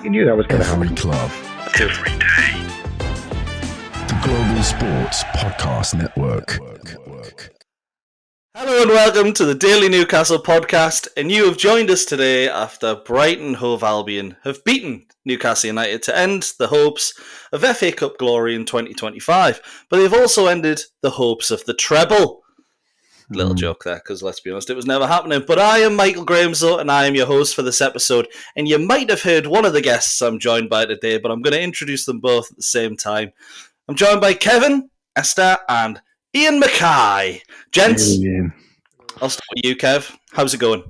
You knew that was going to happen. Every club, every day. The Global Sports Podcast Network. Hello and welcome to the Daily Newcastle podcast, and you have joined us today after Brighton Hove Albion have beaten Newcastle United to end the hopes of FA Cup glory in 2025, but they've also ended the hopes of the treble. Little joke there, because let's be honest, it was never happening. But I am Michael Grahamslaw, and I am your host for this episode, and you might have heard one of the guests I'm joined by today, but I'm going to introduce them both at the same time. I'm joined by Kevin, Esther, and Iain Mackay. Gents, Hey, I'll start with you, Kev. How's it going?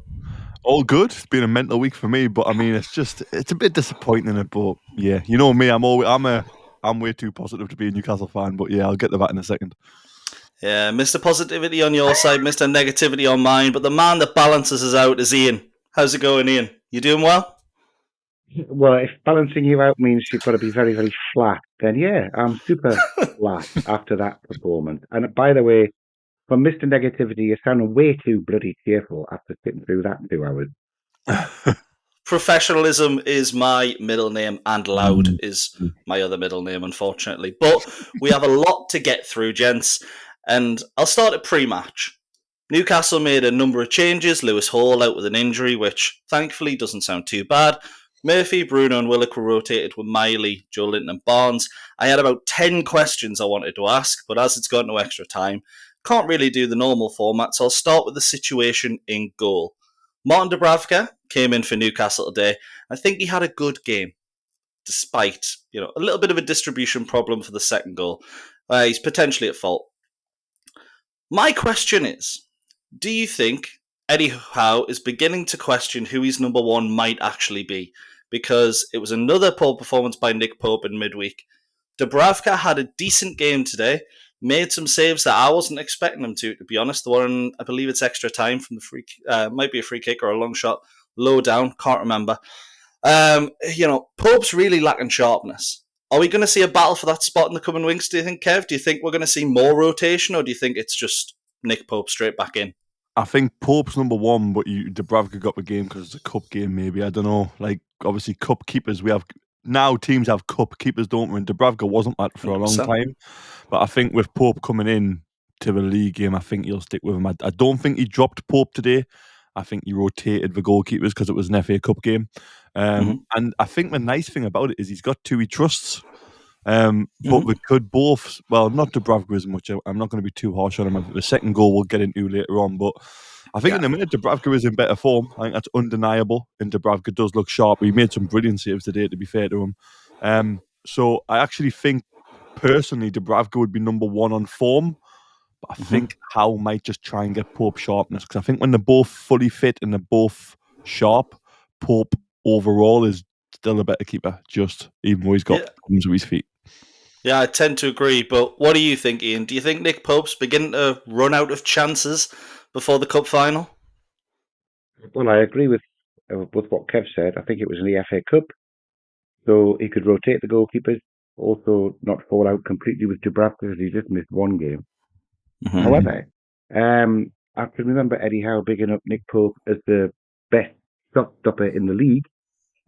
all good. It's been a mental week for me, but I mean, it's a bit disappointing. But yeah, you know me, I'm way too positive to be a Newcastle fan. But yeah, I'll get to that in a second. Yeah, Mr. Positivity on your side, Mr. Negativity on mine, but the man that balances us out is Iain. How's it going, Iain? You doing well? Well, if balancing you out means you've got to be very, very flat, then yeah, I'm super flat after that performance. And by the way, from Mr. Negativity, you're sounding way too bloody cheerful after sitting through that 2 hours. Professionalism is my middle name, and loud is my other middle name, unfortunately. But we have a lot to get through, gents, and I'll start at pre-match. Newcastle made a number of changes. Lewis Hall out with an injury, which thankfully doesn't sound too bad. Murphy, Bruno and Willock were rotated with Miley, Joe Linton and Barnes. I had about 10 questions I wanted to ask, but as it's got no extra time, can't really do the normal format, so I'll start with the situation in goal. Martin Dubravka came in for Newcastle today. I think he had a good game, despite a little bit of a distribution problem for the second goal. He's potentially at fault. My question is, do you think Eddie Howe is beginning to question who his number one might actually be? Because it was another poor performance by Nick Pope in midweek. Dubravka had a decent game today, made some saves that I wasn't expecting him to be honest. The one, I believe it's extra time from the free, might be a free kick or a long shot, low down, can't remember. Pope's really lacking sharpness. Are we going to see a battle for that spot in the coming weeks, do you think, Kev? Do you think we're going to see more rotation, or do you think it's just Nick Pope straight back in? I think Pope's number one, but Dubravka got the game because it's a cup game. Maybe, I don't know. Like obviously, cup keepers we have now. Teams have cup keepers, don't we? And Dubravka wasn't that for 100%. A long time. But I think with Pope coming in to the league game, I think he'll stick with him. I don't think he dropped Pope today. I think he rotated the goalkeepers because it was an FA Cup game. And I think the nice thing about it is he's got two he trusts. But we could both, well, not Dubravka as much. I'm not going to be too harsh on him. The second goal we'll get into later on. But I think in a minute, Dubravka is in better form. I think that's undeniable. And Dubravka does look sharp. He made some brilliant saves today, to be fair to him. So I actually think, personally, Dubravka would be number one on form. But I think Howe might just try and get Pope sharpness. Because I think when they're both fully fit and they're both sharp, Pope overall is still a better keeper, just even though he's got problems with his feet. Yeah, I tend to agree. But what do you think, Iain? Do you think Nick Pope's beginning to run out of chances before the cup final? Well, I agree with what Kev said. I think it was in the FA Cup, so he could rotate the goalkeepers, also not fall out completely with Dubravka because he just missed one game. However, I can remember Eddie Howe bigging up Nick Pope as the best shot stopper in the league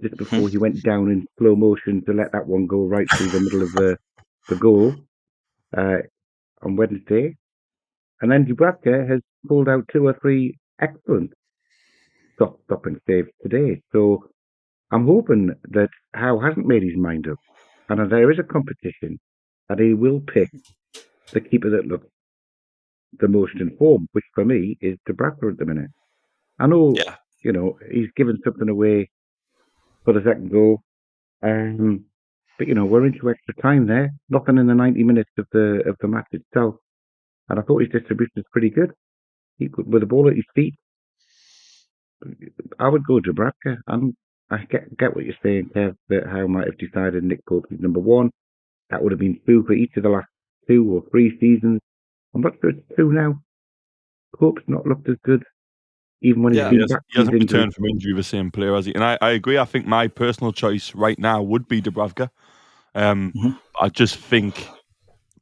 just before he went down in slow motion to let that one go right through the middle of the goal on Wednesday. And then Dubravka has pulled out 2 or 3 excellent stopping saves today. So I'm hoping that Howe hasn't made his mind up and that there is a competition that he will pick the keeper that looks the most in form, which for me is Dubravka at the minute. I know, he's given something away for the second goal, but we're into extra time there. Nothing in the 90 minutes of the match itself, and I thought his distribution was pretty good. With the ball at his feet, I would go Dubravka. And I get what you're saying, Kev, that Howe might have decided Nick Pope is number one. That would have been true for each of the last 2 or 3 seasons. I'm not sure it's true now. Pope's not looked as good, even when he's been back. He hasn't returned from injury the same player, has he? And I agree. I think my personal choice right now would be Dubravka. I just think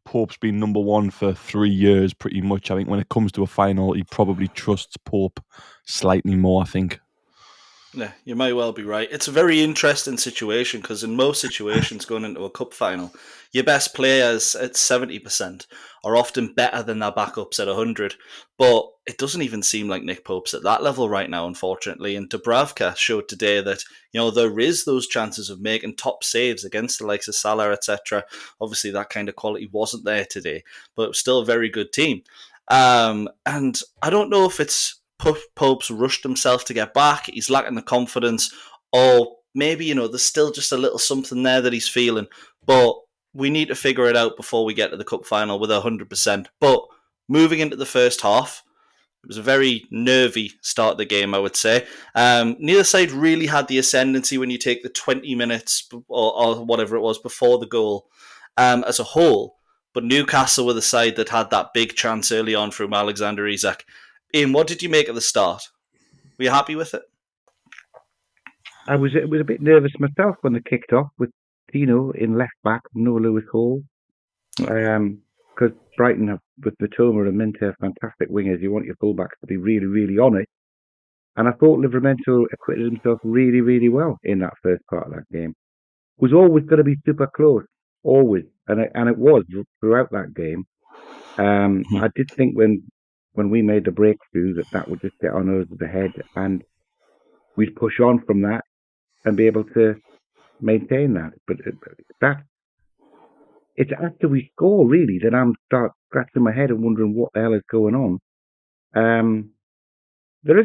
Pope's been number one for 3 years, pretty much. I think when it comes to a final, he probably trusts Pope slightly more, I think. Yeah, you may well be right. It's a very interesting situation because in most situations going into a cup final, your best players at 70% are often better than their backups at 100. But it doesn't even seem like Nick Pope's at that level right now, unfortunately. And Dubravka showed today that, there is those chances of making top saves against the likes of Salah, etc. Obviously, that kind of quality wasn't there today, but it was still a very good team. And I don't know if it's Pope's rushed himself to get back, he's lacking the confidence, or maybe, there's still just a little something there that he's feeling. But we need to figure it out before we get to the cup final with 100%. But moving into the first half, it was a very nervy start of the game, I would say. Neither side really had the ascendancy when you take the 20 minutes or whatever it was before the goal as a whole. But Newcastle were the side that had that big chance early on from Alexander Isak. Iain, what did you make of the start? Were you happy with it? I was a bit nervous myself when they kicked off with Tino in left back, no Lewis Hall. Because Brighton have, with Matoma and Minter, fantastic wingers. You want your fullbacks to be really, really on it. And I thought Livramento acquitted himself really, really well in that first part of that game. It was always going to be super close, always, and it was throughout that game. I did think when we made the breakthrough that would just get on over the head, and we'd push on from that and be able to maintain that. But it's after we score really that I'm start scratching my head and wondering what the hell is going on. There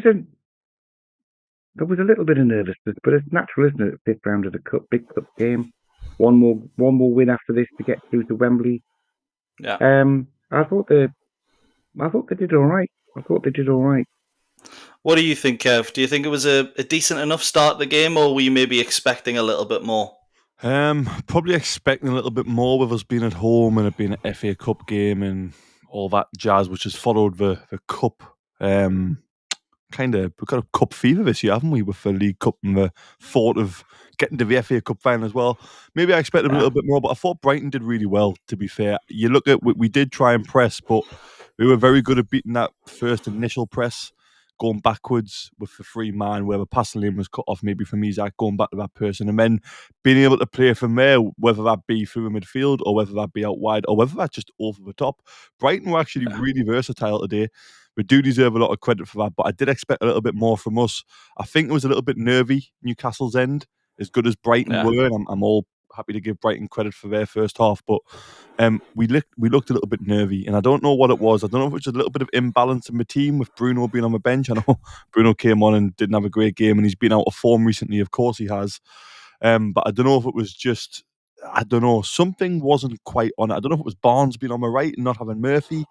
was a little bit of nervousness, but it's natural, isn't it? Fifth round of the big cup game. One more win after this to get through to Wembley. Yeah. I thought they did all right. What do you think, Kev? Do you think it was a decent enough start to the game, or were you maybe expecting a little bit more? Probably expecting a little bit more with us being at home and it being an FA Cup game and all that jazz, which has followed the cup. We've got a cup fever this year, haven't we, with the League Cup and the thought of getting to the FA Cup final as well. Maybe I expected a little bit more, but I thought Brighton did really well, to be fair. You look at, we did try and press, but we were very good at beating that first initial press, going backwards with the free man where the passing lane was cut off maybe from Isak, going back to that person, and then being able to play from there, whether that be through the midfield or whether that be out wide or whether that's just over the top. Brighton were actually really versatile today. We do deserve a lot of credit for that, but I did expect a little bit more from us. I think it was a little bit nervy, Newcastle's end, as good as Brighton were, and I'm all happy to give Brighton credit for their first half, but we looked a little bit nervy, and I don't know what it was. I don't know if it was a little bit of imbalance in the team with Bruno being on the bench. I know Bruno came on and didn't have a great game, and he's been out of form recently. Of course he has. But I don't know if it was just, something wasn't quite on it. I don't know if it was Barnes being on the right and not having Murphy.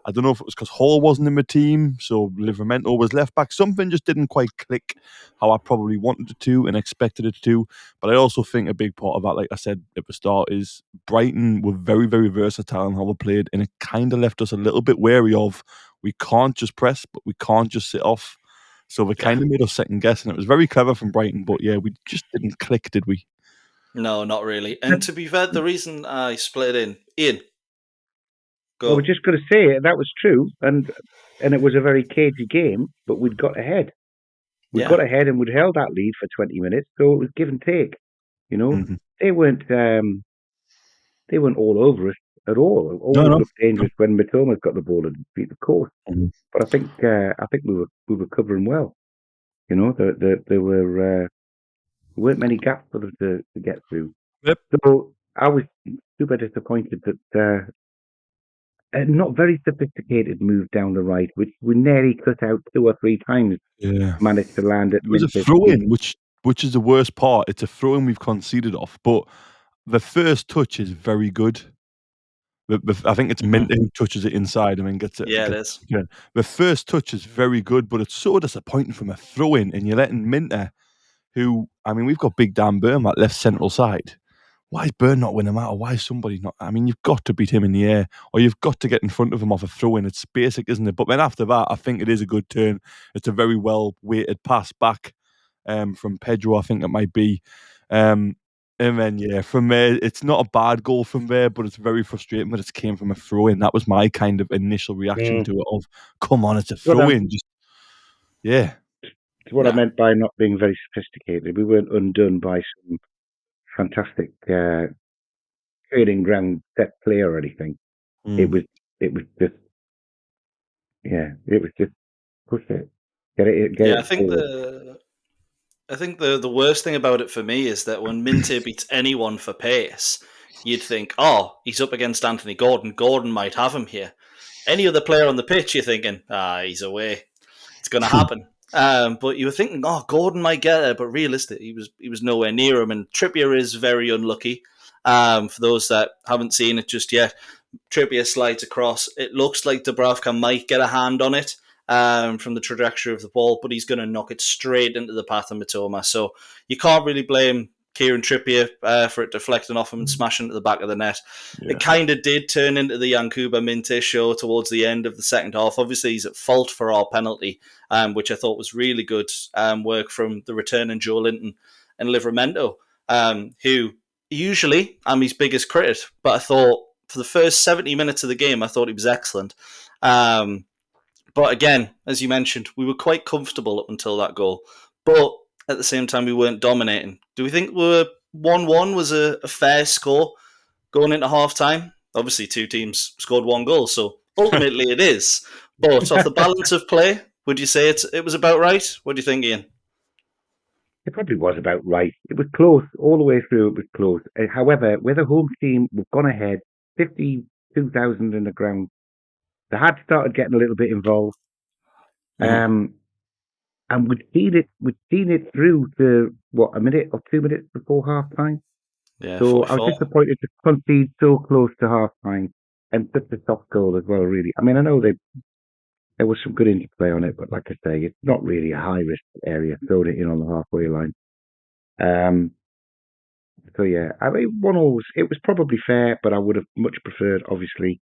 I don't know if it was because Hall wasn't in the team, so Livramento was left back. Something just didn't quite click how I probably wanted it to and expected it to. But I also think a big part of that, like I said at the start, is Brighton were very, very versatile in how they played, and it kind of left us a little bit wary of, we can't just press, but we can't just sit off. So they kind of made us second guess, and it was very clever from Brighton, but yeah, we just didn't click, did we? No, not really. And to be fair, the reason I split it in, Iain, go. I was just going to say that was true, and it was a very cagey game, but we'd got ahead. We got ahead and we'd held that lead for 20 minutes, so it was give and take. They weren't all over us at all. Always looked dangerous when Matoma's got the ball and beat the course. But I think we were covering well. There weren't many gaps for them to get through. Yep. So I was super disappointed that a not very sophisticated move down the right, which we nearly cut out 2 or 3 times. Managed to land it. It was a throw-in, which is the worst part. It's a throw-in we've conceded off, but the first touch is very good. I think it's Minter who touches it inside and then gets it. Yeah, it is. The first touch is very good, but it's so disappointing from a throw-in, and you're letting Minter, who, I mean, we've got big Dan Burn that left central side. Why is Burn not winning out? Why is somebody not? I mean, you've got to beat him in the air, or you've got to get in front of him off a throw-in. It's basic, isn't it? But then after that, I think it is a good turn. It's a very well-weighted pass back from Pedro, I think it might be. And then, from there, it's not a bad goal from there, but it's very frustrating that it came from a throw-in. That was my kind of initial reaction to it of, come on, it's a throw-in. It's what I meant by not being very sophisticated. We weren't undone by some fantastic training ground set play or anything. It was just push it, get it forward. I think the worst thing about it for me is that when Minte beats anyone for pace, you'd think, oh, he's up against Anthony Gordon. Gordon might have him here. Any other player on the pitch, you're thinking, he's away. It's going to happen. But you were thinking, oh, Gordon might get it, but realistically, he was nowhere near him. And Trippier is very unlucky. For those that haven't seen it just yet, Trippier slides across. It looks like Dubravka might get a hand on it from the trajectory of the ball, but he's going to knock it straight into the path of Mitoma. So you can't really blame Kieran Trippier for it deflecting off him and smashing into the back of the net. Yeah. It kind of did turn into the Yankuba Minte show towards the end of the second half. Obviously, he's at fault for our penalty, which I thought was really good work from the returning Joe Linton and Livramento, who usually I'm his biggest critic, but I thought for the first 70 minutes of the game, I thought he was excellent. But again, as you mentioned, we were quite comfortable up until that goal. But at the same time, we weren't dominating. Do we think 1-1 was a fair score going into half-time? Obviously, two teams scored one goal, so ultimately it is. But off the balance of play, would you say it was about right? What do you think, Iain? It probably was about right. It was close. All the way through, it was close. However, with the home team, we've gone ahead, 52,000 in the ground. They had started getting a little bit involved. And we'd seen it through to, a minute or 2 minutes before half-time. Yeah, so I was disappointed to concede so close to half-time and such a soft goal as well, really. I mean, I know there was some good interplay on it, but like I say, it's not really a high-risk area, throwing it in on the halfway line. So, yeah, I mean, it was probably fair, but I would have much preferred, obviously,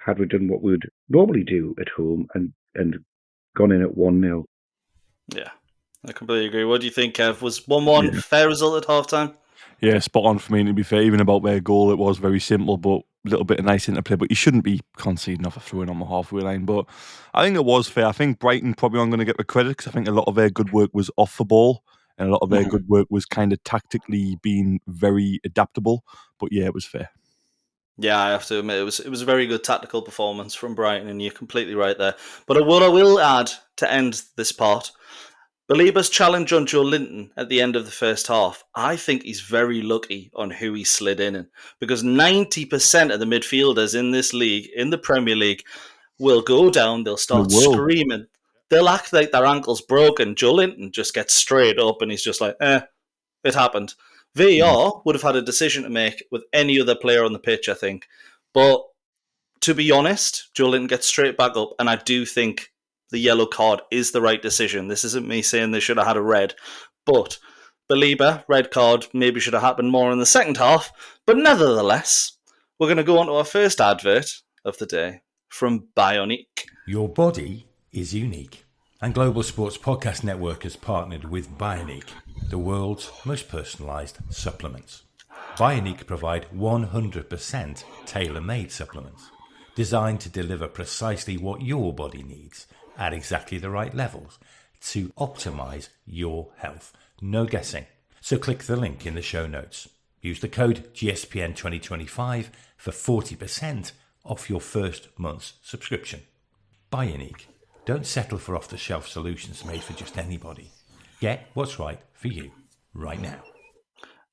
had we done what we would normally do at home and gone in at 1-0. Yeah, I completely agree. What do you think, Kev? Was 1-1 fair result at half-time? Yeah, spot on for me, to be fair. Even about their goal, it was very simple, but a little bit of nice interplay. But you shouldn't be conceding off a throw-in on the halfway line. But I think it was fair. I think Brighton probably aren't going to get the credit because I think a lot of their good work was off the ball and a lot of their good work was kind of tactically being very adaptable. But yeah, it was fair. Yeah, I have to admit, it was a very good tactical performance from Brighton, and you're completely right there. But what I will add to end this part, Baliba's challenge on Joe Linton at the end of the first half, I think he's very lucky on who he slid in, because 90% of the midfielders in this league, in the Premier League, will go down, they'll start screaming, they'll act like their ankle's broken. Joe Linton just gets straight up and he's just like, it happened. VAR would have had a decision to make with any other player on the pitch, I think. But to be honest, Joe Linton gets straight back up, and I do think the yellow card is the right decision. This isn't me saying they should have had a red, but Baliba, red card, maybe should have happened more in the second half. But nevertheless, we're going to go on to our first advert of the day from Bioniq. Your body is unique. And Global Sports Podcast Network has partnered with Bioniq, the world's most personalised supplements. Bioniq provide 100% tailor-made supplements, designed to deliver precisely what your body needs at exactly the right levels to optimise your health. No guessing. So click the link in the show notes. Use the code GSPN2025 for 40% off your first month's subscription. Bioniq. Don't settle for off-the-shelf solutions made for just anybody. Get what's right for you right now.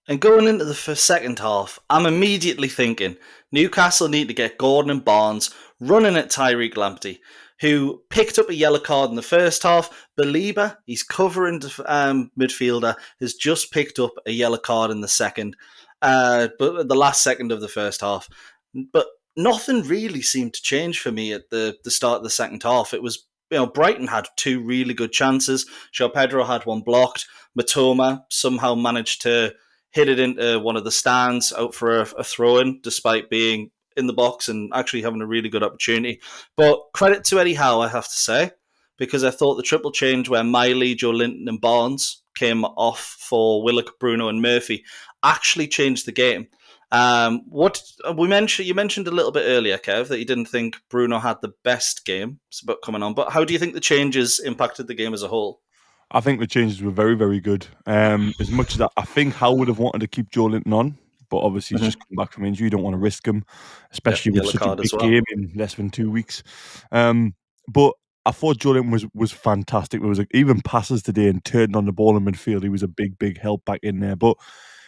And going into the second half, I'm immediately thinking Newcastle need to get Gordon and Barnes running at Tyreek Lamptey, who picked up a yellow card in the first half. Baliba, he's covering midfielder, has just picked up a yellow card in the second, but the last second of the first half. But nothing really seemed to change for me at the start of the second half. It was, Brighton had two really good chances. João Pedro had one blocked. Mitoma somehow managed to hit it into one of the stands out for a throw-in, despite being in the box and actually having a really good opportunity. But credit to Eddie Howe, I have to say, because I thought the triple change where Miley, Joe Linton and Barnes came off for Willock, Bruno and Murphy actually changed the game. You mentioned a little bit earlier, Kev, that you didn't think Bruno had the best game coming on, but how do you think the changes impacted the game as a whole? I think the changes were very, very good. As much as I think Howe would have wanted to keep Joe Linton on, but obviously he's just come back from injury. You don't want to risk him, especially with such a big game in less than 2 weeks. But I thought Joe Linton was fantastic. There was even passes today and turning on the ball in midfield. He was a big, big help back in there. But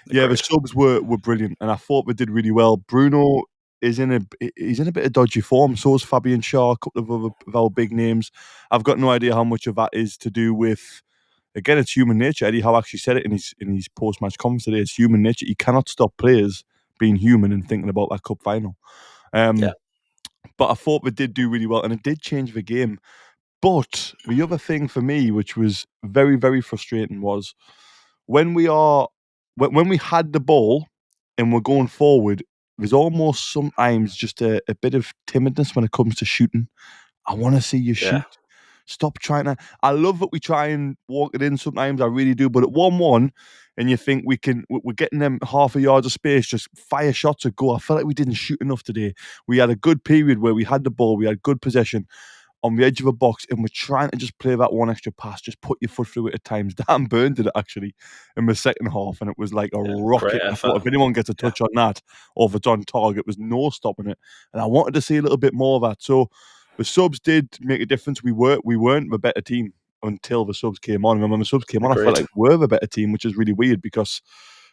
yeah, the subs were brilliant, and I thought they did really well. Bruno he's in a bit of dodgy form. So is Fabian Schär, a couple of our big names. I've got no idea how much of that is to do with. Again, it's human nature. Eddie Howe actually said it in his post-match comments today. It's human nature. You cannot stop players being human and thinking about that cup final. But I thought they did do really well, and it did change the game. But the other thing for me, which was very, very frustrating, was when we had the ball and we're going forward, there's almost sometimes just a bit of timidness when it comes to shooting. I want to see you shoot. Stop trying to. I love that we try and walk it in sometimes. I really do. But at 1-1, and you think we're getting them half a yard of space, just fire shots or go. I felt like we didn't shoot enough today. We had a good period where we had the ball, we had good possession on the edge of a box, and we're trying to just play that one extra pass, just put your foot through it at times. Dan Burn did it actually in the second half, and it was like a rocket. I thought if anyone gets a touch on that, or if it's on target, there's no stopping it. And I wanted to see a little bit more of that. So the subs did make a difference. We weren't the better team until the subs came on. And when the subs came on, I felt like we were the better team, which is really weird because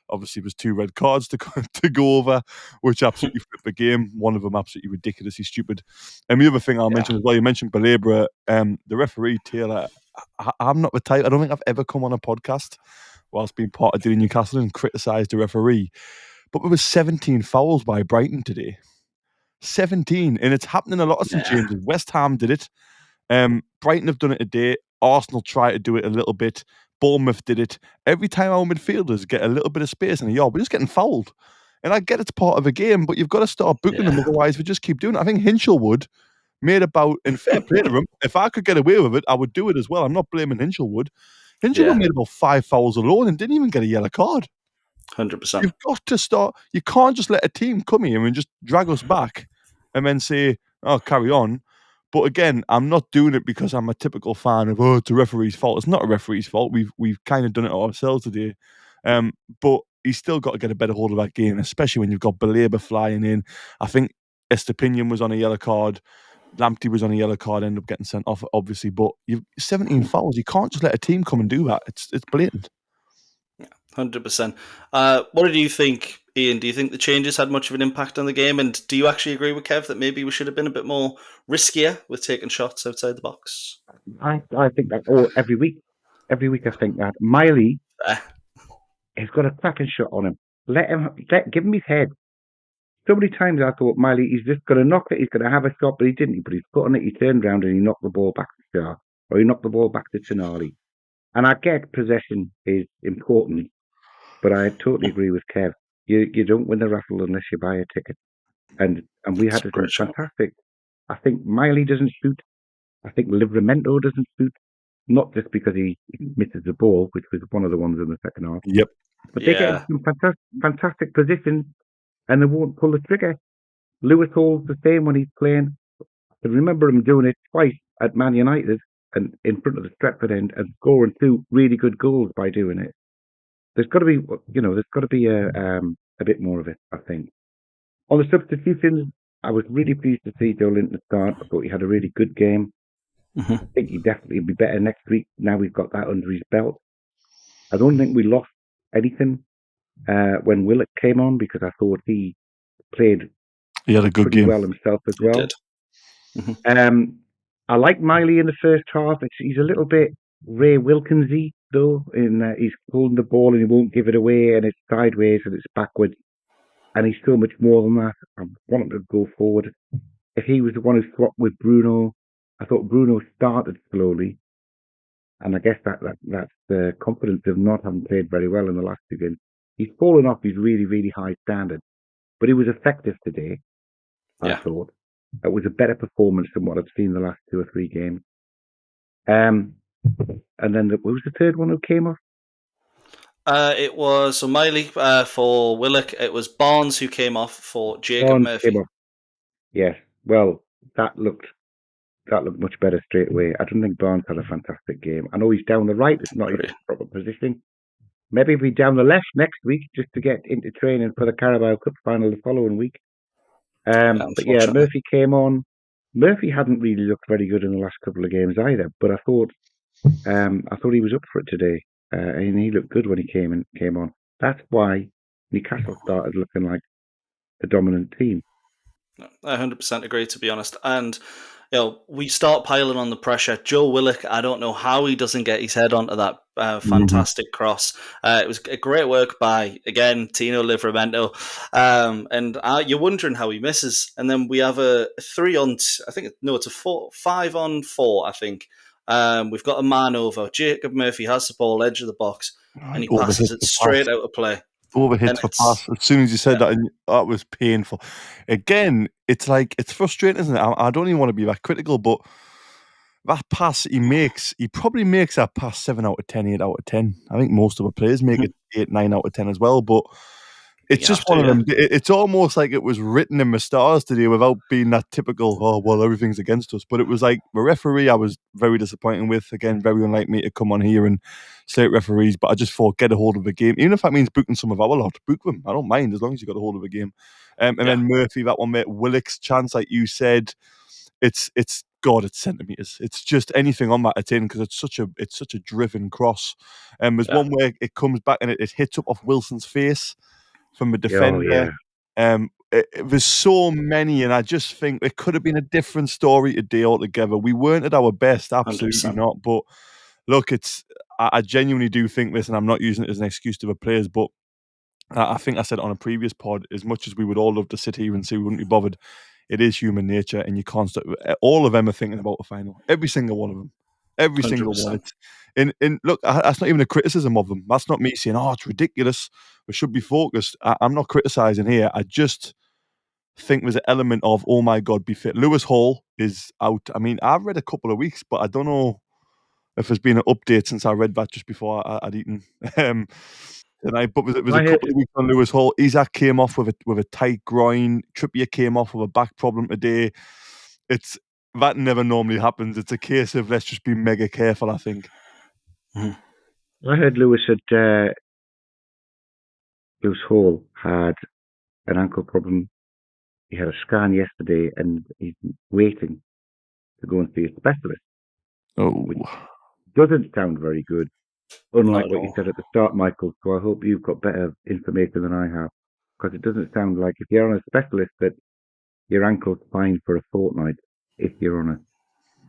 obviously there's 2 red cards to go over, which absolutely flipped the game. One of them absolutely ridiculously stupid. And the other thing I'll mention as well, you mentioned Belabra, the referee, Taylor. I'm not the type, I don't think I've ever come on a podcast whilst being part of DailyNewcastle and criticised the referee. But there was 17 fouls by Brighton today. 17, and it's happening a lot of St James's. West Ham did it. Brighton have done it today. Arsenal try to do it a little bit. Bournemouth did it. Every time our midfielders get a little bit of space in a yard, we're just getting fouled. And I get it's part of a game, but you've got to start booking them, otherwise we just keep doing it. I think Hinchelwood made about, and fair play to him, if I could get away with it, I would do it as well. I'm not blaming Hinchelwood. Hinchelwood made about 5 fouls alone and didn't even get a yellow card. 100%. You've got to start. You can't just let a team come here and just drag us back and then say, "Oh, carry on." But again, I'm not doing it because I'm a typical fan of, it's a referee's fault. It's not a referee's fault. We've kind of done it ourselves today. But he's still got to get a better hold of that game, especially when you've got Belabra flying in. I think Esther was on a yellow card. Lamptey was on a yellow card, ended up getting sent off, obviously. But you've 17 fouls. You can't just let a team come and do that. It's blatant. 100%. What did you think, Iain? Do you think the changes had much of an impact on the game? And do you actually agree with Kev that maybe we should have been a bit more riskier with taking shots outside the box? I think that every week I think that Miley has got a cracking shot on him. Give him his head. So many times I thought Miley, he's just going to knock it. He's going to have a shot, but he didn't. He put his foot on it. He turned around and he knocked the ball back to Schär, or he knocked the ball back to Tonali. And I get possession is important. But I totally agree with Kev. You don't win the raffle unless you buy a ticket. And we had some fantastic. I think Miley doesn't shoot. I think Livramento doesn't shoot. Not just because he misses the ball, which was one of the ones in the second half. Yep. But they get some fantastic positions and they won't pull the trigger. Lewis Hall's the same when he's playing. I remember him doing it twice at Man United and in front of the Stretford end and scoring 2 really good goals by doing it. There's got to be, a bit more of it, I think. On the substitutions, I was really pleased to see Joe Linton start. I thought he had a really good game. I think he'd definitely be better next week. Now we've got that under his belt. I don't think we lost anything when Willock came on because I thought he played had a good game well himself as well. I like Miley in the first half. He's a little bit Ray Wilkins-y, though, he's holding the ball and he won't give it away, and it's sideways and it's backwards, and he's so much more than that. I want him to go forward. If he was the one who swapped with Bruno, I thought Bruno started slowly, and I guess that's the confidence of not having played very well in the last 2 games. He's fallen off his really, really high standard, but he was effective today. I thought it was a better performance than what I've seen the last 2 or 3 games. And then what was the third one who came off? It was Miley for Willock. It was Barnes who came off for Jacob Murphy. Yes. Well, that looked that looked much better straight away. I don't think Barnes had a fantastic game. I know he's down the right; it's not his proper position. Maybe he'll be down the left next week just to get into training for the Carabao Cup final the following week. But yeah, Murphy came on. Murphy hadn't really looked very good in the last couple of games either, but I thought he was up for it today, and he looked good when he came on. That's why Newcastle started looking like the dominant team. I 100% agree, to be honest. And we start piling on the pressure. Joe Willock, I don't know how he doesn't get his head onto that fantastic cross. It was a great work by, again, Tino Livramento. And you're wondering how he misses. And then we have a 5-on-4, I think. We've got a man over. Jacob Murphy has the ball, edge of the box, and he passes it straight out of play. Overhits for pass. As soon as you said that was painful. Again, it's frustrating, isn't it? I don't even want to be that critical, but that pass he probably makes that pass 7 out of 10, 8 out of 10. I think most of the players make it 8, 9 out of 10 as well, but it's just one of them. It's almost like it was written in the stars today without being that typical, oh, well, everything's against us. But it was like the referee I was very disappointed with. Again, very unlike me to come on here and slate referees, but I just thought, get a hold of the game. Even if that means booking some of our lot, book them. I don't mind as long as you got a hold of the game. And then Murphy, that one, mate, Willock's chance, like you said, it's centimetres. It's just anything on that it's in because it's such a driven cross. There's one where it comes back and it hits up off Wilson's face from a defender. There's so many, and I just think it could have been a different story today altogether. We weren't at our best, absolutely 100%. Not. But look, I genuinely do think this, and I'm not using it as an excuse to the players, but I think I said it on a previous pod, as much as we would all love to sit here and say we wouldn't be bothered, it is human nature, and you can't stop. All of them are thinking about the final. Every single one of them. Every 100%. Single one. And look, that's not even a criticism of them. That's not me saying, oh, it's ridiculous. We should be focused. I'm not criticising here. I just think there's an element of, oh my God, be fit. Lewis Hall is out. I mean, I've read a couple of weeks, but I don't know if there's been an update since I read that just before I'd eaten tonight. But it was a couple of weeks on Lewis Hall. Isaac came off with a tight groin. Trippier came off with a back problem today. That never normally happens. It's a case of let's just be mega careful, I think. I heard Lewis Hall had an ankle problem. He had a scan yesterday and he's waiting to go and see a specialist. Which doesn't sound very good, unlike what you said at the start, Michael. So I hope you've got better information than I have, because it doesn't sound like, if you're on a specialist, that your ankle's fine for a fortnight if you're on it.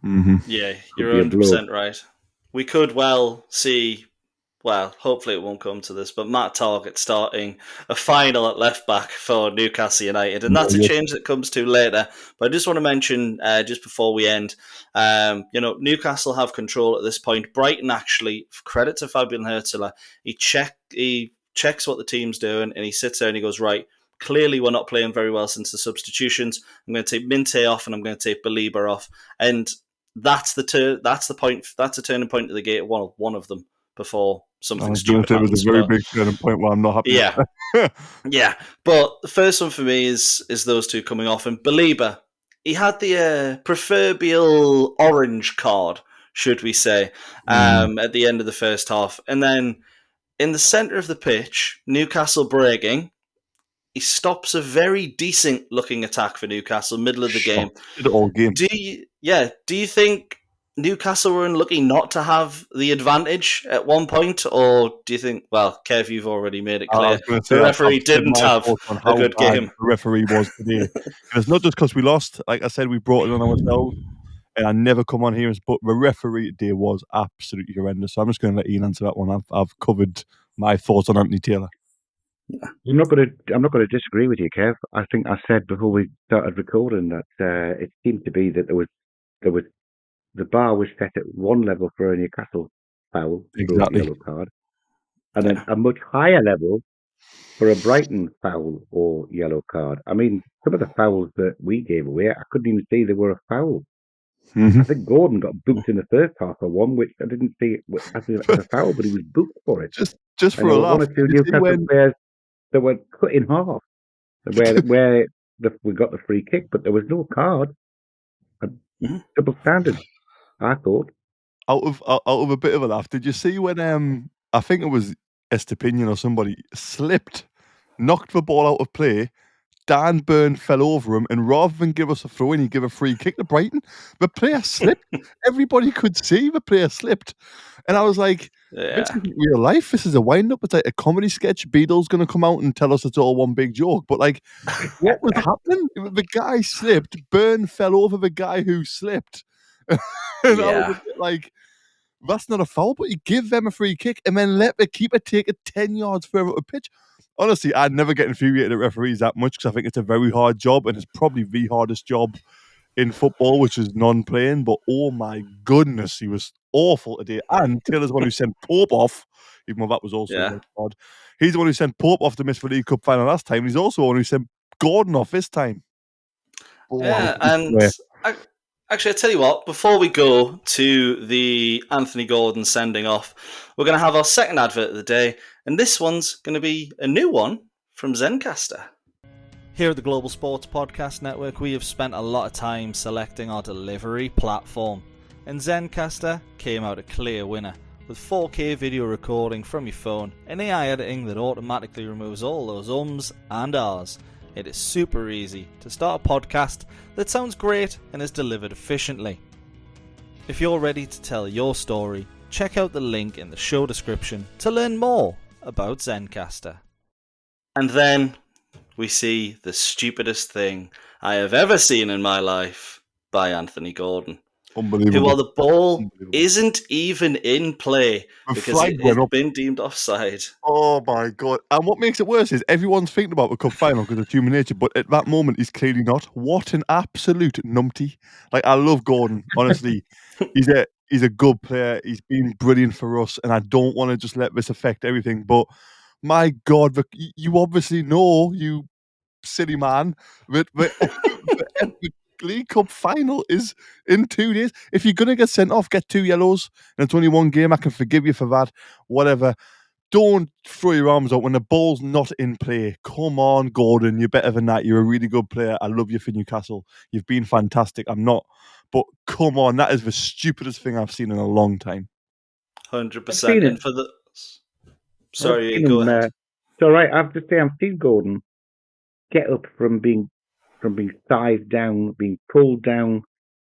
Mm-hmm. Yeah, you're 100% right. We could well see, hopefully it won't come to this, but Matt Targett starting a final at left back for Newcastle United, and that's a change that comes to later. But I just want to mention, just before we end, Newcastle have control at this point. Brighton, actually, credit to Fabian Hurtler, he checks what the team's doing, and he sits there and he goes, right, clearly we're not playing very well since the substitutions. I'm going to take Minte off and I'm going to take Belieber off, and that's the point. That's a turning point of the game. One of them before something stupid happens. It was a very big turning point where I'm not happy. Yeah, yeah. But the first one for me is those two coming off, and Belieber, he had the proverbial orange card, should we say, at the end of the first half, and then in the centre of the pitch, Newcastle breaking. He stops a very decent looking attack for Newcastle, middle of the game. All game. Do you think Newcastle were unlucky not to have the advantage at one point, or do you think, Kev, you've already made it clear, the referee didn't have a good game? The referee was today. It's not just because we lost. Like I said, we brought it on ourselves, and I never come on here, but the referee today was absolutely horrendous. So I'm just going to let Iain answer that one. I've covered my thoughts on Anthony Taylor. I'm not going to disagree with you, Kev. I think I said before we started recording that it seemed to be that there was the bar was set at one level for a Newcastle foul, exactly, yellow card, and then a much higher level for a Brighton foul or yellow card. I mean, some of the fouls that we gave away, I couldn't even see they were a foul. Mm-hmm. I think Gordon got booked in the first half for one, which I didn't see as a foul, but he was booked for it. Just for a laugh. One or two Newcastle players that were cut in half, where we got the free kick, but there was no card. Double standard, I thought. Out of a bit of a laugh, did you see when I think it was Esther or somebody slipped, knocked the ball out of play, Dan Burn fell over him, and rather than give us a throw in, he gave a free kick to Brighton. The player slipped. Everybody could see the player slipped. And I was like, this isn't real life. This is a wind-up. It's like a comedy sketch. Beadle's going to come out and tell us it's all one big joke. But, like, what was happening? The guy slipped. Burn fell over the guy who slipped. And I was a bit like, that's not a foul, but you give them a free kick and then let the keeper take it 10 yards further up the pitch. Honestly, I'd never get infuriated at referees that much because I think it's a very hard job and it's probably the hardest job in football, which is non-playing. But oh my goodness, he was awful today. And Taylor's the one who sent Pope off, even though that was also hard. He's the one who sent Pope off to miss the League Cup final last time. He's also the one who sent Gordon off this time. Actually, I tell you what, before we go to the Anthony Gordon sending off, we're going to have our second advert of the day, and this one's going to be a new one from Zencastr. Here at the Global Sports Podcast Network, we have spent a lot of time selecting our delivery platform, and Zencastr came out a clear winner, with 4K video recording from your phone and AI editing that automatically removes all those ums and ahs. It is super easy to start a podcast that sounds great and is delivered efficiently. If you're ready to tell your story, check out the link in the show description to learn more about Zencastr. And then we see the stupidest thing I have ever seen in my life by Anthony Gordon. Unbelievable. Who, while the ball isn't even in play because it has been deemed offside. Oh my God. And what makes it worse is everyone's thinking about the cup final because of human nature, but at that moment he's clearly not. What an absolute numpty. Like, I love Gordon, honestly. He's a good player. He's been brilliant for us, and I don't want to just let this affect everything. But my God, you obviously know, you silly man, that the League Cup final is in 2 days. If you're going to get sent off, get 2 yellows, and it's only one game. I can forgive you for that. Whatever. Don't throw your arms out when the ball's not in play. Come on, Gordon. You're better than that. You're a really good player. I love you for Newcastle. You've been fantastic. I'm not. But come on, that is the stupidest thing I've seen in a long time. 100%. And for the... Sorry, go ahead. It's all right. I have to say, I've seen Gordon get up from being sized down, being pulled down.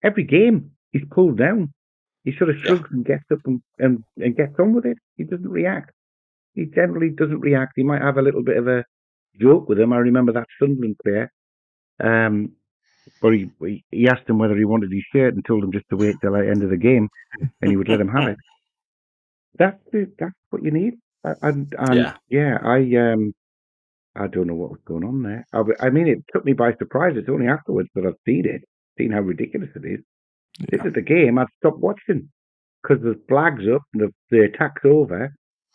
Every game, he's pulled down. He sort of shrugs and gets up and gets on with it. He doesn't react. He generally doesn't react. He might have a little bit of a joke with him. I remember that Sunderland player. But he asked him whether he wanted his shirt and told him just to wait till the end of the game and he would let him have it. That's what you need. I don't know what was going on there. I mean, it took me by surprise. It's only afterwards that I've seen how ridiculous it is. Yeah. This is the game I'd stop watching because the flag's up and the attack's over.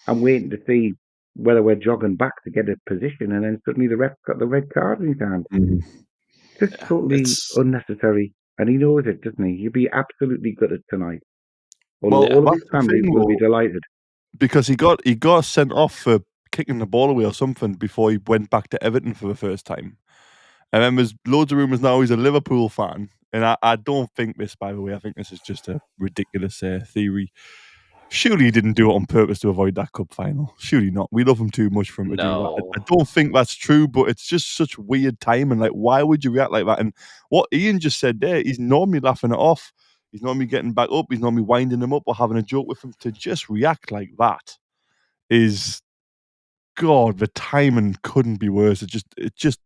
I'm waiting to see whether we're jogging back to get a position, and then suddenly the ref's got the red card in his hand. Just totally unnecessary. And he knows it, doesn't he? He'll be absolutely gutted tonight. All of his family will be delighted. Because he got sent off for kicking the ball away or something before he went back to Everton for the first time. And then there's loads of rumours now he's a Liverpool fan. And I don't think this, by the way. I think this is just a ridiculous theory. Surely he didn't do it on purpose to avoid that cup final. Surely not. We love him too much for him to do that. I don't think that's true, but it's just such weird timing. Like, why would you react like that? And what Iain just said there, he's normally laughing it off. He's normally getting back up. He's normally winding him up or having a joke with him. To just react like that is... God, the timing couldn't be worse. It just.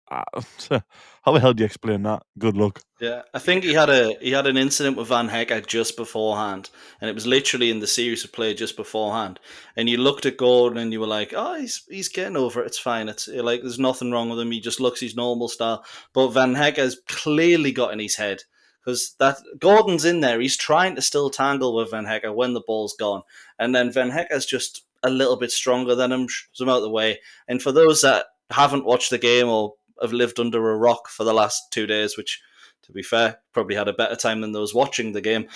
How the hell do you explain that? Good luck. Yeah, I think he had an incident with Van Hecke just beforehand, and it was literally in the series of play just beforehand. And you looked at Gordon and you were like, "Oh, he's getting over it. It's fine. It's like there's nothing wrong with him. He just looks his normal style." But Van Hecke has clearly got in his head because that Gordon's in there. He's trying to still tangle with Van Hecke when the ball's gone, and then Van Hecke's just a little bit stronger than him, shoves him out of the way. And for those that haven't watched the game or have lived under a rock for the last 2 days, which, to be fair, probably had a better time than those watching the game,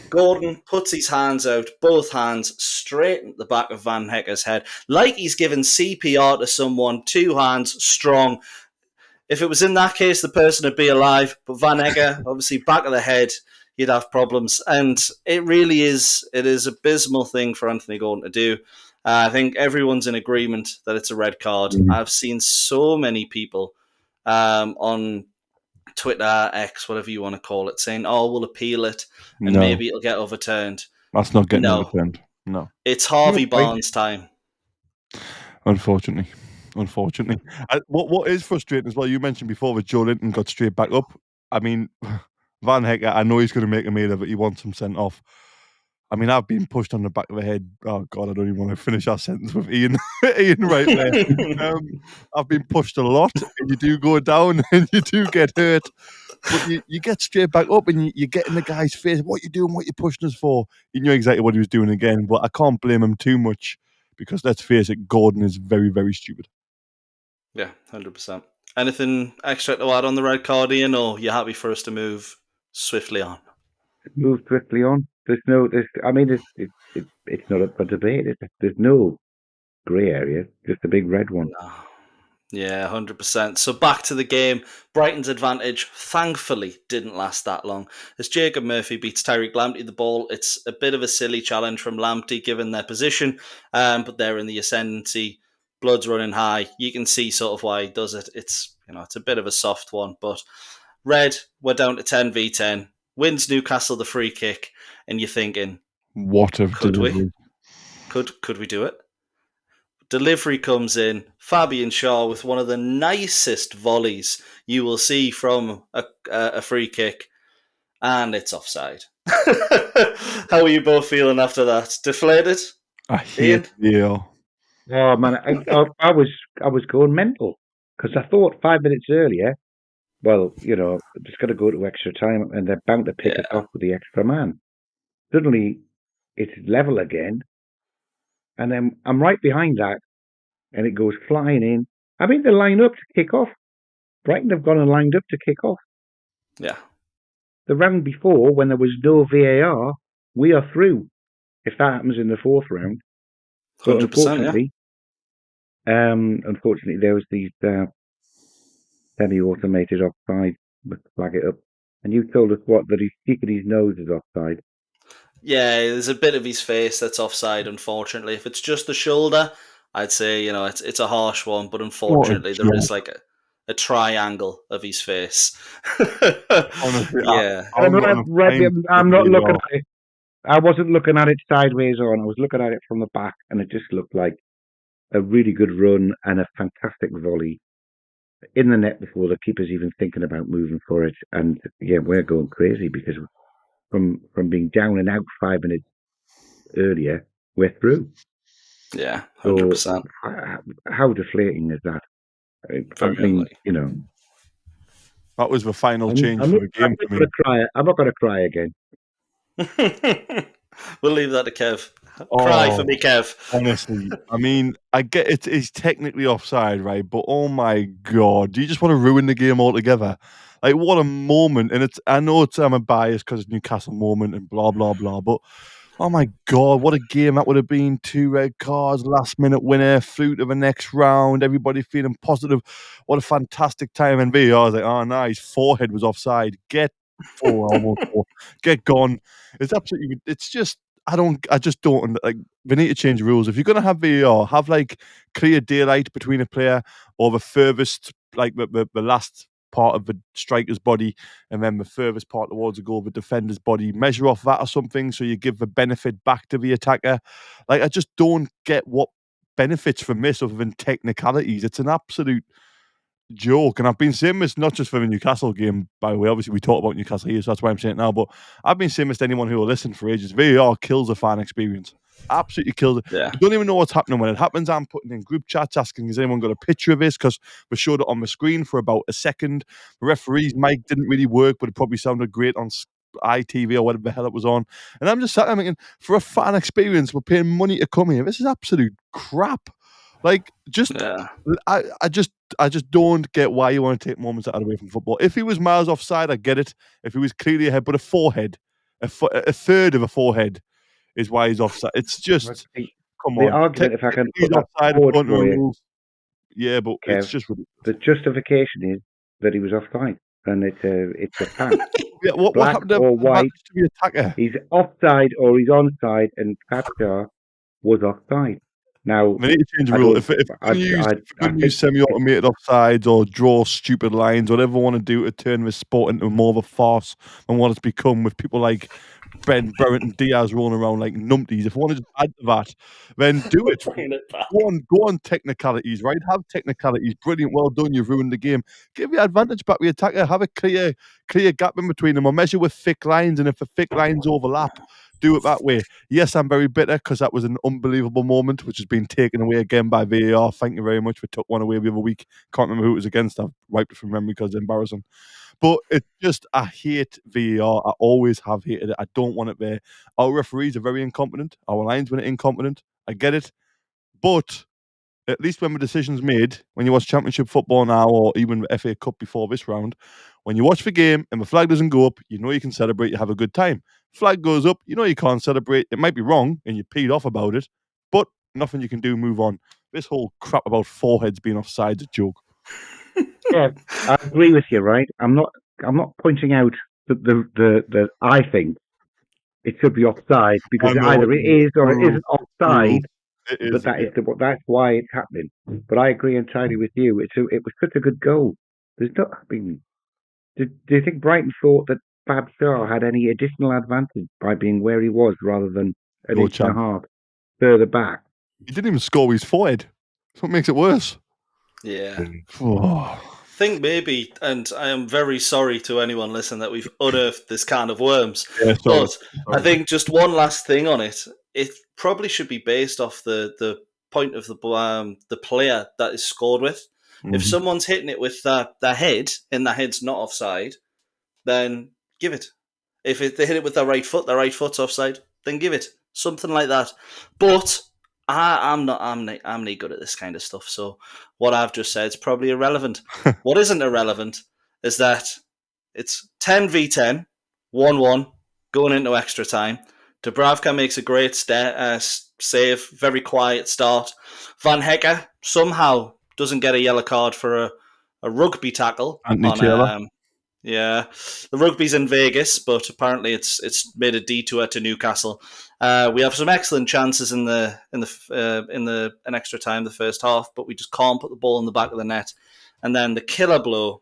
Gordon puts his hands out, both hands straight at the back of Van Hecke's head, like he's given CPR to someone, 2 hands, strong. if it was in that case, the person would be alive. But Van Hecke, obviously, back of the head, you'd have problems. And it really is, it is an abysmal thing for Anthony Gordon to do. I think everyone's in agreement that it's a red card. I've seen so many people on Twitter, X, whatever you want to call it, saying, "Oh, we'll appeal it, and maybe it'll get overturned." That's not getting overturned. No, it's Harvey Barnes' time. Unfortunately. What is frustrating as well, you mentioned before that Joe Linton got straight back up. I mean, Van Hecke, I know he's going to make a meal of it. He wants him sent off. I mean, I've been pushed on the back of the head. Oh, God, I don't even want to finish our sentence with Iain. Iain right there. I've been pushed a lot, and you do go down, and you do get hurt. But you get straight back up, and you get in the guy's face. What you doing? What you pushing us for? He knew exactly what he was doing again, but I can't blame him too much because, let's face it, Gordon is very, very stupid. Yeah, 100%. Anything extra to add on the red card, Iain, or you're happy for us to move swiftly on? Move swiftly on. It's not up for debate. There's no grey area, just a big red one. No. Yeah, 100%. So back to the game. Brighton's advantage, thankfully, didn't last that long. As Jacob Murphy beats Tyreek Lamptey the ball, it's a bit of a silly challenge from Lamptey given their position, but they're in the ascendancy. Blood's running high. You can see sort of why he does it. It's a bit of a soft one, but red, we're down to 10v10. Wins Newcastle the free kick, and you're thinking, what a could we? Could we do it? Delivery comes in, Fabian Shaw with one of the nicest volleys you will see from a free kick, and it's offside. How are you both feeling after that? Deflated? I hate you. Oh man, I was going mental because I thought 5 minutes earlier, well, it's got to go to extra time, and they're bound to pick it off with the extra man. Suddenly, it's level again. And then I'm right behind that, and it goes flying in. I mean, they line up to kick off. Brighton have gone and lined up to kick off. Yeah. The round before, when there was no VAR, we are through. If that happens in the fourth round. But 100%, unfortunately, there was these semi-automated offside. Let's flag it up. And you told us that he's sticking his nose is offside. Yeah, there's a bit of his face that's offside, unfortunately. If it's just the shoulder, I'd say, it's a harsh one, but unfortunately there is like a triangle of his face. Honestly, yeah. I'm not looking at it. I wasn't looking at it sideways on. I was looking at it from the back, and it just looked like a really good run and a fantastic volley in the net before the keeper's even thinking about moving for it. And yeah, we're going crazy because from being down and out 5 minutes earlier, we're through. Yeah, 100%. So, how deflating is that? That was the final change for the game for me. I'm not going to cry again. We'll leave that to Kev. Cry for me, Kev. Honestly, I mean, I get it's technically offside, right? But oh my God, do you just want to ruin the game altogether? Like, what a moment. And I know I'm a bias because it's Newcastle moment and blah, blah, blah. But oh my God, what a game that would have been. 2 red cards, last minute winner, through to the next round, everybody feeling positive. What a fantastic time. And VAR was like, oh, no, his forehead was offside. Get gone. It's absolutely, it's just, I just don't, like, we need to change the rules. If you're going to have VAR, have like clear daylight between a player or the furthest, like the last part of the striker's body and then the furthest part towards the goal of the defender's body. Measure off that or something so you give the benefit back to the attacker. Like, I just don't get what benefits from this other than technicalities. It's an absolute joke, and I've been saying this not just for the Newcastle game, by the way. Obviously, we talk about Newcastle here, so that's why I'm saying it now. But I've been saying this to anyone who will listen for ages. VAR kills a fan experience. Absolutely kills it. Yeah. You don't even know what's happening when it happens. I'm putting in group chats asking, has anyone got a picture of this? Because we showed it on the screen for about a second. The referee's mic didn't really work, but it probably sounded great on ITV or whatever the hell it was on. And I'm just sat there thinking, for a fan experience, we're paying money to come here. This is absolute crap. Like, I just don't get why you want to take moments out away from football. If he was miles offside, I get it. If he was clearly ahead, but a forehead, a third of a forehead is why he's offside. It's just, come on. The argument, if I can he's put offside forward for you, yeah, but Kev, it's just ridiculous. The justification is that he was offside, and it's a fact. Yeah, what Black happened to or white, advantage to the attacker? he's offside or he's onside, and Fabstar was offside. Now, We need to change the I rule. don't. If I we're going to think use semi-automated offsides or draw stupid lines, whatever we want to do to turn this sport into more of a farce than what it's become with people like Ben, Berrett and Diaz rolling around like numpties, if we want to just add to that, then do it. Go on technicalities, right? Have technicalities. Brilliant, well done. You've ruined the game. Give your advantage back to the attacker. Have a clear gap in between them, or measure with thick lines. And if the thick lines overlap, do it that way. Yes, I'm very bitter because that was an unbelievable moment, which has been taken away again by VAR. Thank you very much. We took one away the other week. Can't remember who it was against. I've wiped it from memory because it's embarrassing. But it's just, I hate VAR. I always have hated it. I don't want it there. Our referees are very incompetent. Our linesmen are incompetent. I get it. But at least when the decision's made, when you watch Championship football now, or even the FA Cup before this round, when you watch the game and the flag doesn't go up, you know you can celebrate, you have a good time. Flag goes up, you know you can't celebrate. It might be wrong and you're peed off about it, but nothing you can do, move on. This whole crap about foreheads being offside's a joke. Yeah, I agree with you. Right, I'm not pointing out that the I think it should be offside because either it is or it isn't offside. But that's why it's happening. But I agree entirely with you. It was such a good goal. There's not. I mean, do you think Brighton thought that Fabstar had any additional advantage by being where he was rather than an inch and a half further back? He didn't even score with his forehead. That's what makes it worse. Yeah. I think maybe, and I am very sorry to anyone listening that we've unearthed this can of worms. Yeah, but I think just one last thing on it. It probably should be based off the point of the player that is scored with. Mm-hmm. If someone's hitting it with their head and their head's not offside, then give it. If they hit it with their right foot's offside, then give it. Something like that. But I'm not good at this kind of stuff. So what I've just said is probably irrelevant. What isn't irrelevant is that it's 10v10, 1-1, going into extra time. Dubravka makes a great save, very quiet start. Van Hecker somehow doesn't get a yellow card for a rugby tackle. Yeah, the rugby's in Vegas, but apparently it's made a detour to Newcastle. We have some excellent chances in an extra time, the first half, but we just can't put the ball in the back of the net. And then the killer blow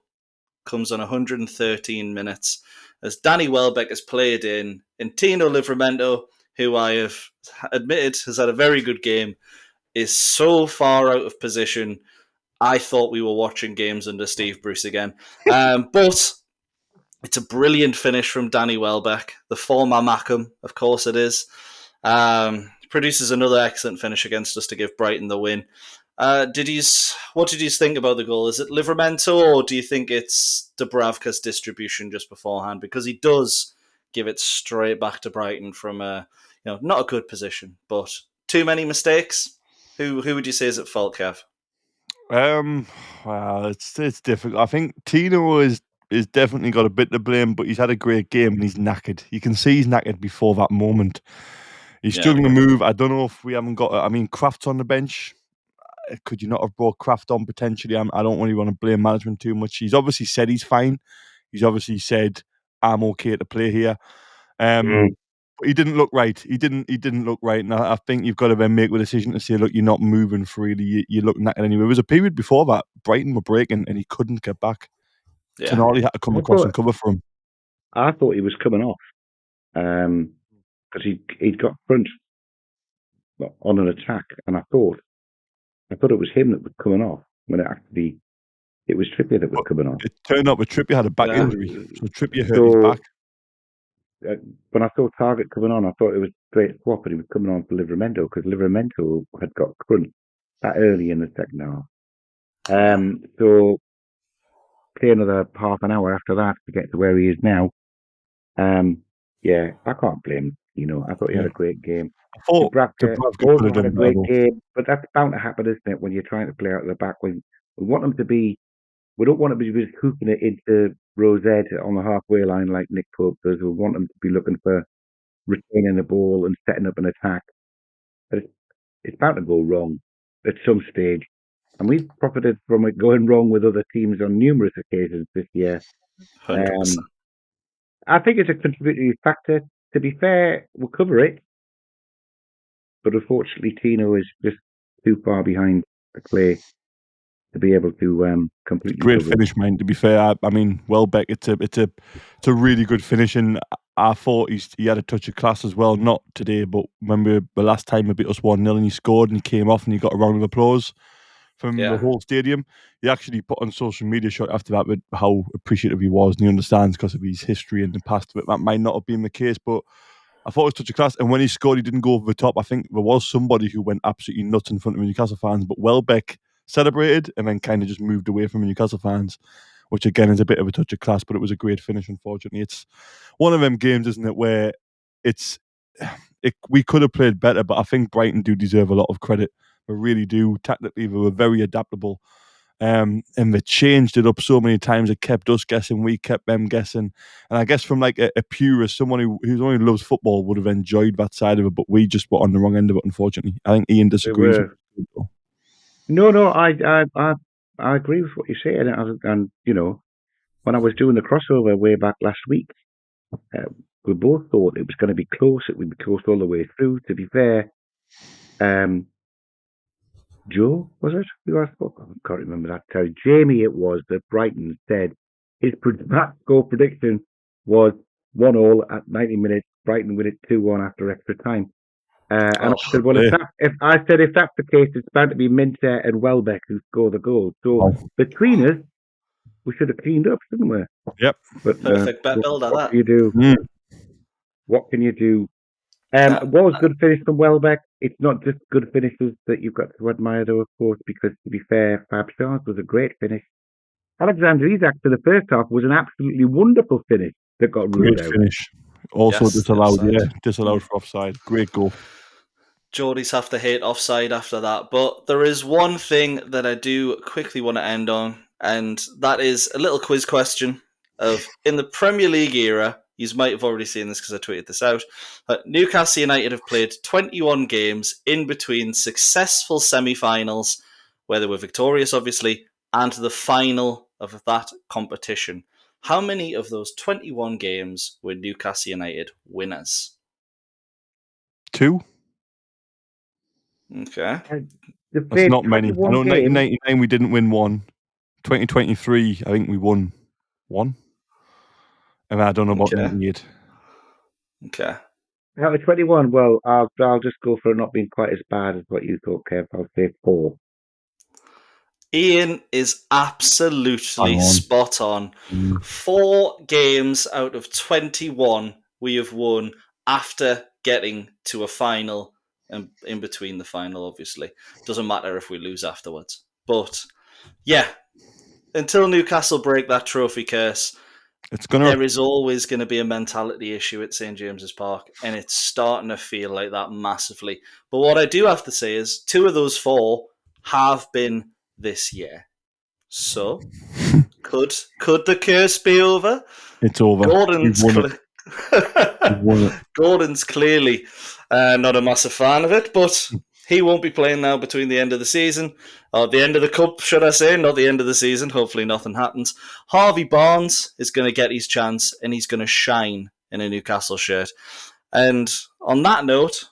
comes on 113 minutes as Danny Welbeck is played in Tino Livramento, who I have admitted has had a very good game, is so far out of position. I thought we were watching games under Steve Bruce again. But it's a brilliant finish from Danny Welbeck, the former Mackay, of course it is. Produces another excellent finish against us to give Brighton the win. What did you think about the goal? Is it Livramento, or do you think it's Dubravka's distribution just beforehand? Because he does give it straight back to Brighton from not a good position, but too many mistakes. Who would you say is at fault, Kev? Well, it's difficult. I think Tino is definitely got a bit to blame, but he's had a great game and he's knackered. You can see he's knackered before that moment. He's struggling to move. I don't know if we haven't got. I mean, Kraft's on the bench. Could you not have brought Kraft on potentially? I don't really want to blame management too much. He's obviously said he's fine. He's obviously said I'm okay to play here. But he didn't look right. He didn't look right. And I think you've got to then make a decision to say, look, you're not moving freely. You're looking at it anyway. There was a period before that Brighton were breaking and he couldn't get back. Yeah. Tonali had to come across and cover for him. I thought he was coming off because he'd got front on an attack, and I thought it was him that was coming off when it was Trippier that was coming off. It turned out that Trippier had a back injury, so Trippier hurt his back. When I saw Target coming on, I thought it was straight swap, but he was coming on for Livramento because Livramento had got crunch that early in the second half. So play another half an hour after that to get to where he is now. I can't blame him. I thought he had a great game. I thought Dubravka had a great game, but that's bound to happen, isn't it? When you're trying to play out of the back, we want them to be. We don't want them to be just hooking it into Rosette on the halfway line like Nick Pope does. We want them to be looking for retaining the ball and setting up an attack. But it's bound to go wrong at some stage. and we've profited from it going wrong with other teams on numerous occasions this year. 100%. I think it's a contributory factor. To be fair, we'll cover it, but unfortunately, Tino is just too far behind the clay to be able to completely. Great finish, man. To be fair, I mean, Welbeck, it's a really good finish, and I thought he had a touch of class as well. Not today, but remember the last time he beat us 1-0 and he scored and he came off and he got a round of applause from the whole stadium. He actually put on social media shortly after that with how appreciative he was, and he understands because of his history in the past. But that might not have been the case, but I thought it was touch of class. And when he scored, he didn't go over the top. I think there was somebody who went absolutely nuts in front of Newcastle fans, but Welbeck celebrated and then kind of just moved away from Newcastle fans, which again is a bit of a touch of class, but it was a great finish. Unfortunately, it's one of them games, isn't it, where we could have played better, but I think Brighton do deserve a lot of credit. They really do. Tactically, they were very adaptable, and they changed it up so many times. It kept us guessing, we kept them guessing, and I guess from like a purist, someone who only loves football would have enjoyed that side of it, but we just were on the wrong end of it. Unfortunately, I think Iain disagrees. No, I agree with what you say, and you know, when I was doing the crossover way back last week, we both thought it was going to be close. It would be close all the way through. To be fair, Joe, was it? Who I can't remember that. Sorry, Jamie. It was that Brighton said his score prediction was 1-1 at 90 minutes. Brighton win it 2-1 after extra time. And I said, well, if that's the case, it's bound to be Minter and Welbeck who score the goal. So between us, we should have cleaned up, shouldn't we? Yep. But perfect bet build at that. What can you do? What can you do? What was good finish from Welbeck? It's not just good finishes that you've got to admire, though, of course, because to be fair, Fab Shaw's was a great finish. Alexander Isak for the first half was an absolutely wonderful finish that got ruled out. Finish. Also disallowed for offside. Great goal. Geordies have to hate offside after that. But there is one thing that I do quickly want to end on, and that is a little quiz question of, in the Premier League era, you might have already seen this because I tweeted this out, Newcastle United have played 21 games in between successful semi-finals, where they were victorious, obviously, and the final of that competition. How many of those 21 games were Newcastle United winners? 2. Okay. That's not many. I know 1999 we didn't win 1. 2023, I think we won 1. And I don't know about 98. Okay. Out of 21, well, I'll just go for not being quite as bad as what you thought, Kev. I'll say 4. Iain is absolutely spot on. 4 games out of 21 we have won after getting to a final, and in between the final, obviously. Doesn't matter if we lose afterwards. But, yeah, until Newcastle break that trophy curse, there is always going to be a mentality issue at St. James's Park, and it's starting to feel like that massively. But what I do have to say is 2 of those 4 have been this year. So, could the curse be over? It's over. Gordon's clearly not a massive fan of it, but he won't be playing now between the end of the season, or the end of the cup, should I say, not the end of the season. Hopefully nothing happens. Harvey Barnes is going to get his chance, and he's going to shine in a Newcastle shirt. And on that note,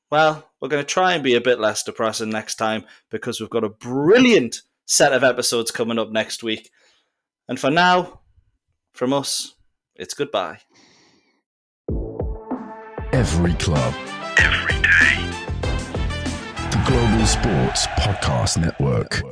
well, we're going to try and be a bit less depressing next time, because we've got a brilliant set of episodes coming up next week. And for now, from us, it's goodbye. Every club, every day. The Global Sports Podcast Network.